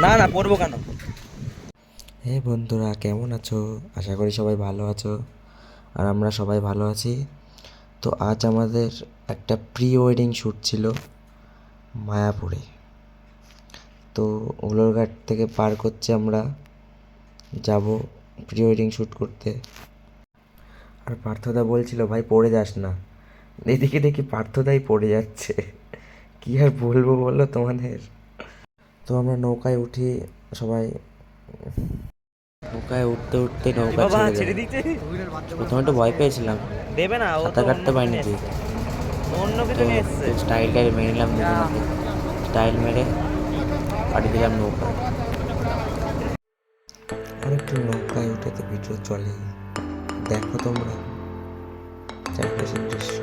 না না, পড়বো কেন? হে বন্ধুরা, কেমন আছো? আশা করি সবাই ভালো আছো। আর আমরা সবাই ভালো আছি। তো আজ আমাদের একটা প্রি ওয়েডিং শ্যুট ছিল মায়াপুরে। তো উলোরঘাট থেকে পার করছে, আমরা যাব প্রি ওয়েডিং শ্যুট করতে। আর পার্থদা বলছিল, ভাই পড়ে যাস না। এদিকে দেখি পার্থদাই পড়ে যাচ্ছে। কি আর বলবো বলো তোমাদের। তো আমরা নৌকায় উঠি সবাই। নৌকায় উঠতে উঠতে নৌকা বাবা ছেড়ে ছেড়ে দেয়। দিচ্ছে। প্রথমে একটু ভয় পেয়েছিলাম, দেবে না, ও তো সাঁতার অন্য কাটতে কিছু পারিনি নিয়ে ঠিক। এসছে। অন্য কিছু তো নিয়ে এসছে। স্টাইল টাইল মেরে নিলাম দুজনকে। স্টাইল মেরে পাঠিয়ে দিলাম নৌকায়। আর একটু নৌকায় উঠে তো ভিডিও চলেই। দেখো তোমরা চারপাশের দৃশ্য।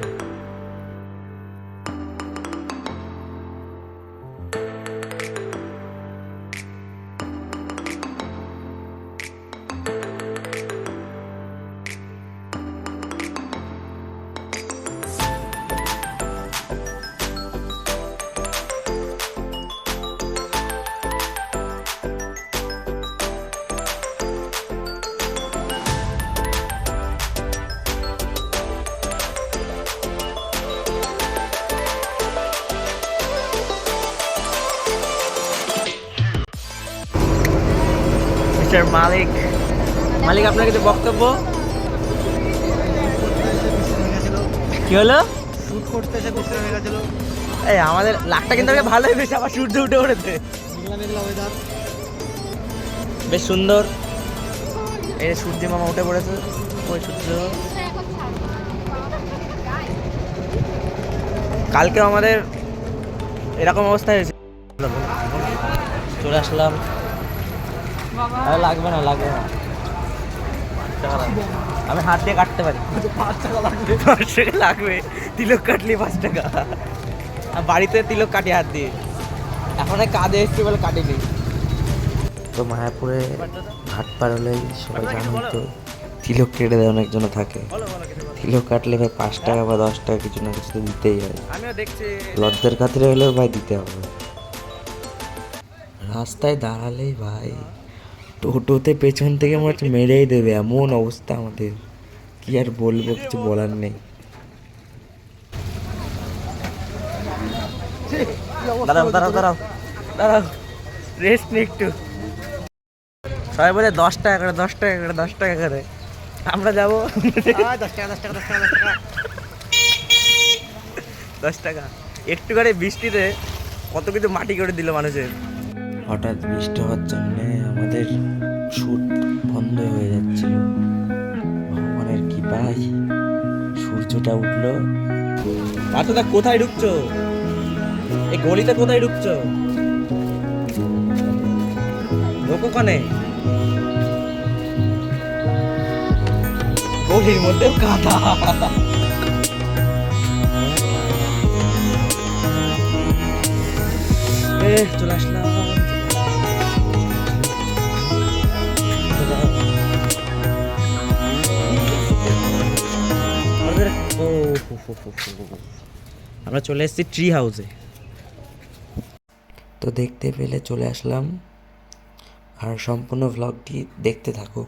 মিস্টার মালিক, মালিক আপনার কিছু বক্তব্য? কি হলো? শুট করতে এসে বৃষ্টি হয়ে গেছিল। এই আমাদের লাকটা কিন্তু আগে ভালোই, বেশ আবার সূর্য উঠে পড়েছে। মেঘলা মেঘলা ওয়েদার। বেশ সুন্দর। এই যে সূর্য মামা উঠে পড়েছে। ওই সূর্য কালকেও আমাদের এরকম অবস্থা হয়েছে। চলে আসলাম। আরে লাগবে না, লাগবে না। আমি হাত দিয়ে কাটতে পারি। 5 টাকা লাগবে। 5 টাকা লাগবে। তিলক কাটলি 5 টাকা। আর বাড়িতে তিলক কাটি হাত দিয়ে। এখন কাজে এসছি বলে কাটিনি। তো মায়াপুরে ঘাট পার হলেই সবাই জানো তো তিলক কেটে দেয়, অনেকজন থাকে। তিলক কাটলে ভাই 5 টাকা বা 10 টাকা কিছু না কিছু তো দিতেই হয়। আমিও দেখছি। লজ্জার খাতিরে হলেও ভাই দিতে হবে। রাস্তায় দাঁড়ালেই ভাই টোটোতে পেছন থেকে মনে হচ্ছে মেরেই দেবে, এমন অবস্থা আমাদের। কি আর বলবো, কিছু বলার নেই। দাঁড়াও দাঁড়াও দাঁড়াও দাঁড়াও, রেস্ট নি একটু। সবাই বলে 10 টাকা করে, 10 টাকা করে, 10 টাকা করে। আমরা যাবো 10 টাকা 10 টাকা 10 টাকা 10 টাকা। 10 টাকা। একটু করে বৃষ্টিতে কত কিছু মাটি করে দিল মানুষের। হঠাৎ বৃষ্টি হওয়ার জন্যে আমাদের শ্যুট বন্ধ হয়ে যাচ্ছিল। ভগবানের কৃপায় সূর্যটা উঠলো। পার্থদা কোথায় ঢুকছো? এই গলিতে কোথায় ঢুকছো? ঢোকো কানে। গলির মধ্যে কাদা। চলে আসলাম। ও আমরা চলে এসেছি ট্রি হাউসে। তো দেখতে পেলে চলে আসলাম। আর সম্পূর্ণ ভ্লগটি দেখতে থাকো।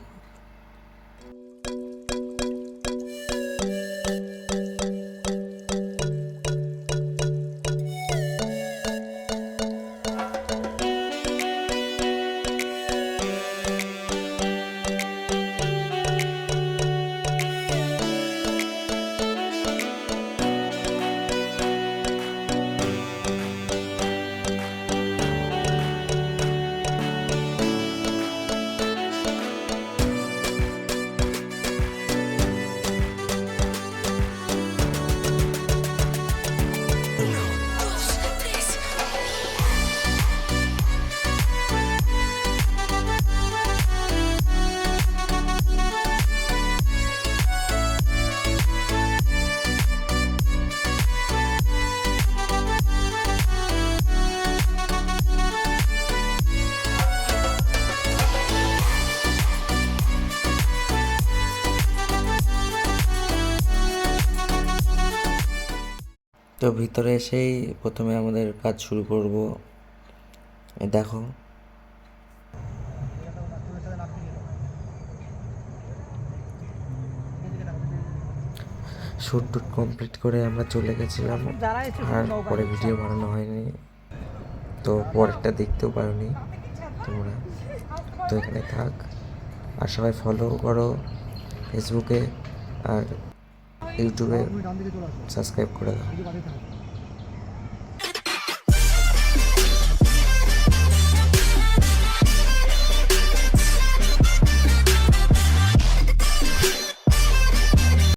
তো ভিতরে এসেই প্রথমে আমাদের কাজ শুরু করব। এই দেখো শ্যুট টুট কমপ্লিট করে আমরা চলে গেছিলাম, আর পরে ভিডিও বানানো হয়নি, তো পরেরটা দেখতেও পারোনি তোমরা। তো এখানে থাক, আর সবাই ফলো করো ফেসবুকে আর ইউটিউবে, সাবস্ক্রাইব করে দাও।